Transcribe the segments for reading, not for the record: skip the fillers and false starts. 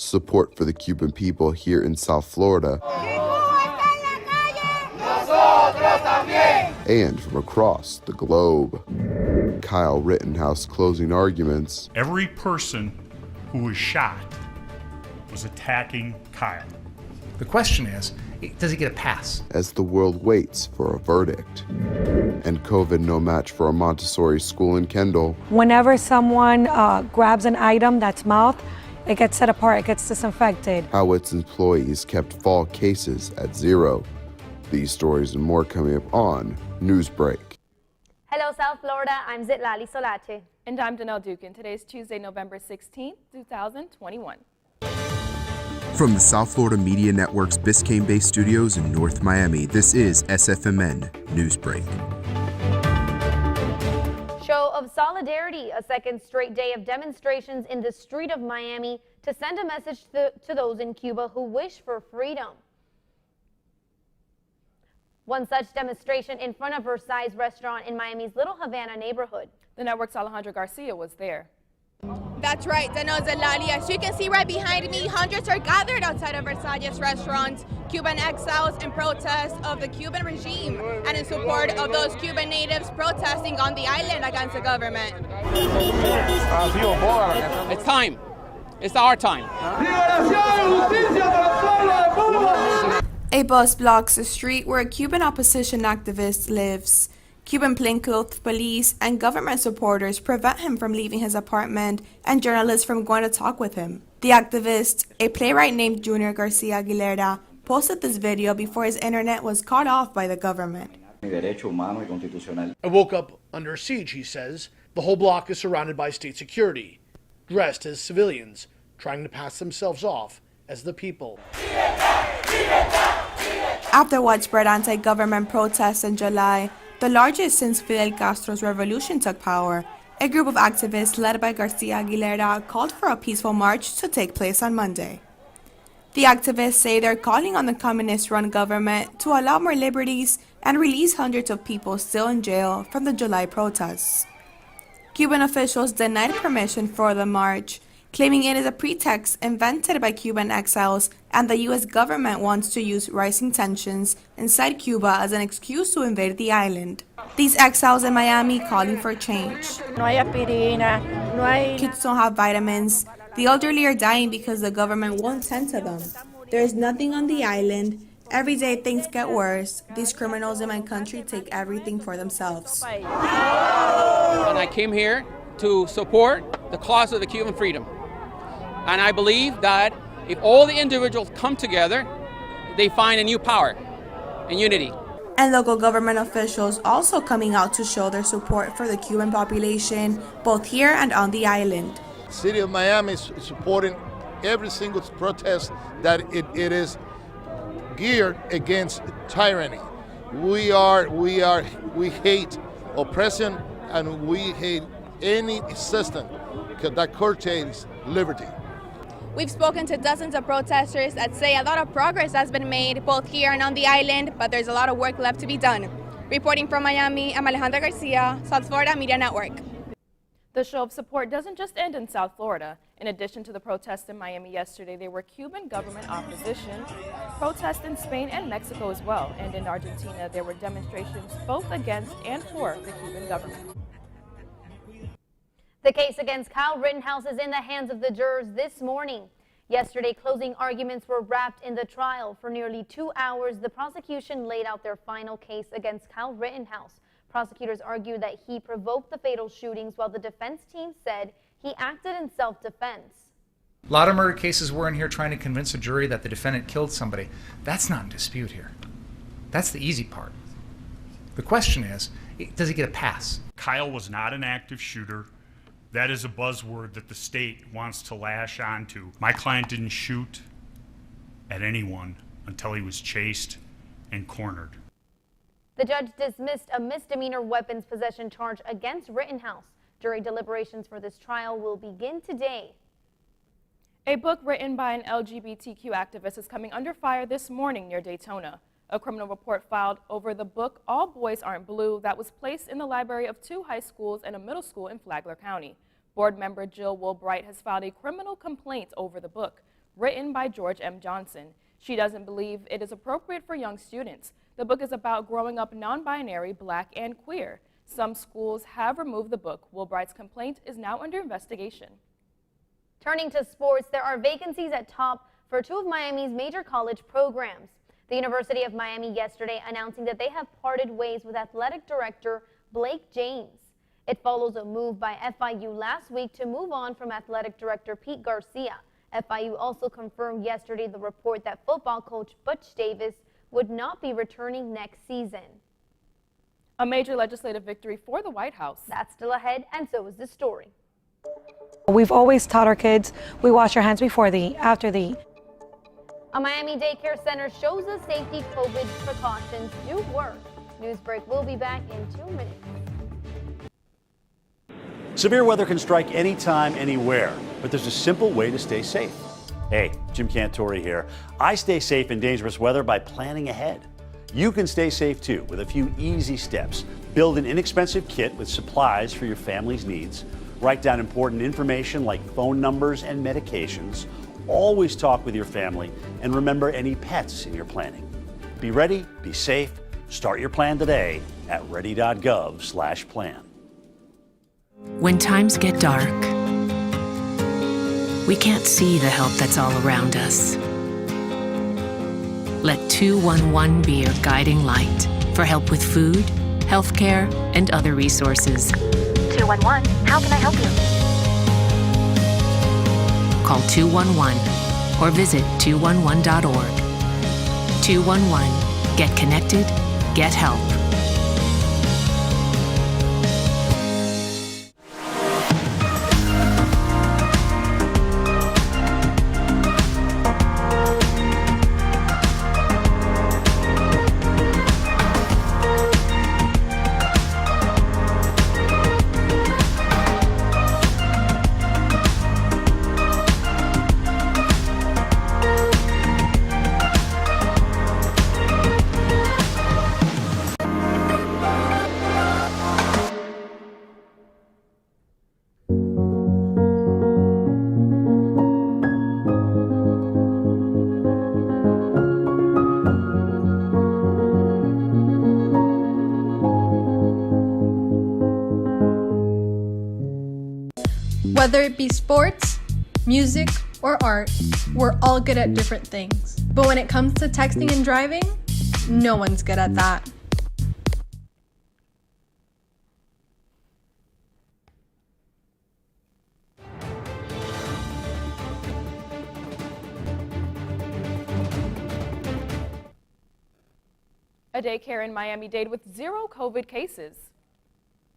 support for the Cuban people here in South Florida, and from across the globe. Kyle Rittenhouse closing arguments. Every person who was shot was attacking Kyle. The question is, does he get a pass? As the world waits for a verdict. And COVID no match for a Montessori school in Kendall. Whenever someone grabs an item that's mouthed, it gets set apart, it gets disinfected. How its employees kept fall cases at 0. These stories and more coming up on Newsbreak. Hello, South Florida. I'm Zitlali Solache. And I'm Danelle Dukin. Today's Tuesday, November 16th, 2021. From the South Florida Media Network's Biscayne-based studios in North Miami, this is SFMN Newsbreak. Show of solidarity, a second straight day of demonstrations in the street of Miami to send a message to those in Cuba who wish for freedom. One such demonstration in front of Versailles restaurant in Miami's Little Havana neighborhood. The network's Alejandra Garcia was there. That's right, Danelle Zitlali. As you can see right behind me, hundreds are gathered outside of Versailles restaurant, Cuban exiles in protest of the Cuban regime and in support of those Cuban natives protesting on the island against the government. It's time. It's our time. A bus blocks the street where a Cuban opposition activist lives. Cuban plainclothes police and government supporters prevent him from leaving his apartment and journalists from going to talk with him. The activist, a playwright named Junior Garcia Aguilera, posted this video before his internet was cut off by the government. I woke up under siege, he says. The whole block is surrounded by state security, dressed as civilians, trying to pass themselves off as the people. After widespread anti-government protests in July, the largest since Fidel Castro's revolution took power, a group of activists led by Garcia Aguilera called for a peaceful march to take place on Monday. The activists say they're calling on the communist-run government to allow more liberties and release hundreds of people still in jail from the July protests. Cuban officials denied permission for the march, claiming it is a pretext invented by Cuban exiles and the U.S. government wants to use rising tensions inside Cuba as an excuse to invade the island. These exiles in Miami calling for change. Kids don't have vitamins. The elderly are dying because the government won't tend to them. There is nothing on the island. Every day things get worse. These criminals in my country take everything for themselves. And I came here to support the cause of the Cuban freedom. And I believe that if all the individuals come together, they find a new power and unity. And local government officials also coming out to show their support for the Cuban population, both here and on the island. The city of Miami is supporting every single protest that it is geared against tyranny. We hate oppression and we hate any system that curtails liberty. We've spoken to dozens of protesters that say a lot of progress has been made both here and on the island, but there's a lot of work left to be done. Reporting from Miami, I'm Alejandra Garcia, South Florida Media Network. The show of support doesn't just end in South Florida. In addition to the protests in Miami yesterday, there were Cuban government opposition protests in Spain and Mexico as well. And in Argentina, there were demonstrations both against and for the Cuban government. The case against Kyle Rittenhouse is in the hands of the jurors this morning. Yesterday, closing arguments were wrapped in the trial. For nearly 2 hours, the prosecution laid out their final case against Kyle Rittenhouse. Prosecutors argued that he provoked the fatal shootings, while the defense team said he acted in self-defense. A lot of murder cases we're in here trying to convince a jury that the defendant killed somebody. That's not in dispute here. That's the easy part. The question is, does he get a pass? Kyle was not an active shooter. That is a buzzword that the state wants to lash onto. My client didn't shoot at anyone until he was chased and cornered. The judge dismissed a misdemeanor weapons possession charge against Rittenhouse. Jury deliberations for this trial will begin today. A book written by an LGBTQ activist is coming under fire this morning near Daytona. A criminal report filed over the book All Boys Aren't Blue that was placed in the library of 2 high schools and a middle school in Flagler County. Board member Jill Woolbright has filed a criminal complaint over the book. written by George M. Johnson. She doesn't believe it is appropriate for young students. The book is about growing up non-binary, black, and queer. Some schools have removed the book. Wilbright's complaint is now under investigation. Turning to sports, there are vacancies at top for two of Miami's major college programs. The University of Miami yesterday announcing that they have parted ways with athletic director Blake James. It follows a move by FIU last week to move on from athletic director Pete Garcia. FIU also confirmed yesterday the report that football coach Butch Davis would not be returning next season. A major legislative victory for the White House. That's still ahead, and so is the story. We've always taught our kids we wash our hands before they eat, after they eat. A Miami daycare center shows us safety COVID precautions do work. Newsbreak will be back in 2 minutes. Severe weather can strike anytime, anywhere, but there's a simple way to stay safe. Hey, Jim Cantori here. I stay safe in dangerous weather by planning ahead. You can stay safe too with a few easy steps. Build an inexpensive kit with supplies for your family's needs. Write down important information like phone numbers and medications. Always talk with your family and remember any pets in your planning. Be ready, be safe. Start your plan today at ready.gov/plan. When times get dark, we can't see the help that's all around us. Let 211 be your guiding light for help with food, healthcare, and other resources. 211, how can I help you? Call 211 or visit 211.org. 211, get connected, get help. Whether it be sports, music, or art, we're all good at different things. But when it comes to texting and driving, no one's good at that. A daycare in Miami-Dade with 0 COVID cases.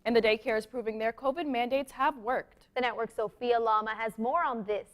And the daycare is proving their COVID mandates have worked. The network's Sophia Lama has more on this.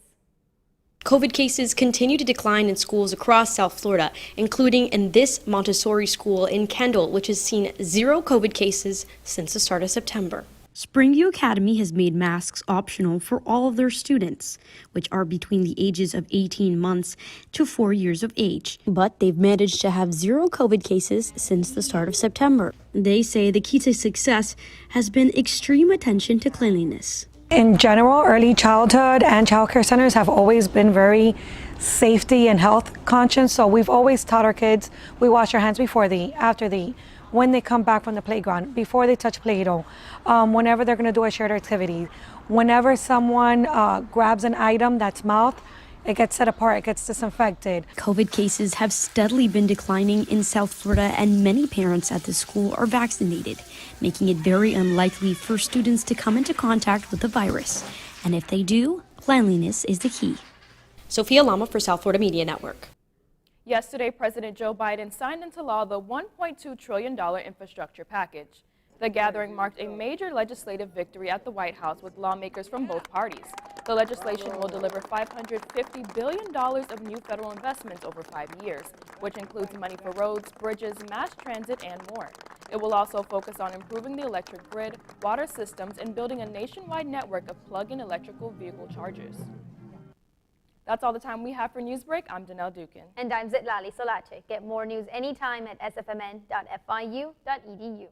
COVID cases continue to decline in schools across South Florida, including in this Montessori school in Kendall, which has seen 0 COVID cases since the start of September. Springview Academy has made masks optional for all of their students, which are between the ages of 18 months to 4 years of age. But they've managed to have 0 COVID cases since the start of September. They say the key to success has been extreme attention to cleanliness. In general, early childhood and child care centers have always been very safety and health conscious. So we've always taught our kids we wash our hands before they eat, after they eat, when they come back from the playground, before they touch Play-Doh, whenever they're going to do a shared activity. Whenever someone grabs an item that's mouthed, it gets set apart, it gets disinfected. COVID cases have steadily been declining in South Florida, and many parents at the school are vaccinated, making it very unlikely for students to come into contact with the virus. And if they do, cleanliness is the key. Sophia Lama for South Florida Media Network. Yesterday, President Joe Biden signed into law the $1.2 trillion infrastructure package. The gathering marked a major legislative victory at the White House with lawmakers from both parties. The legislation will deliver $550 billion of new federal investments over 5 years, which includes money for roads, bridges, mass transit, and more. It will also focus on improving the electric grid, water systems, and building a nationwide network of plug-in electrical vehicle chargers. That's all the time we have for Newsbreak. I'm Danelle Dukin. And I'm Zitlali Solache. Get more news anytime at sfmn.fiu.edu.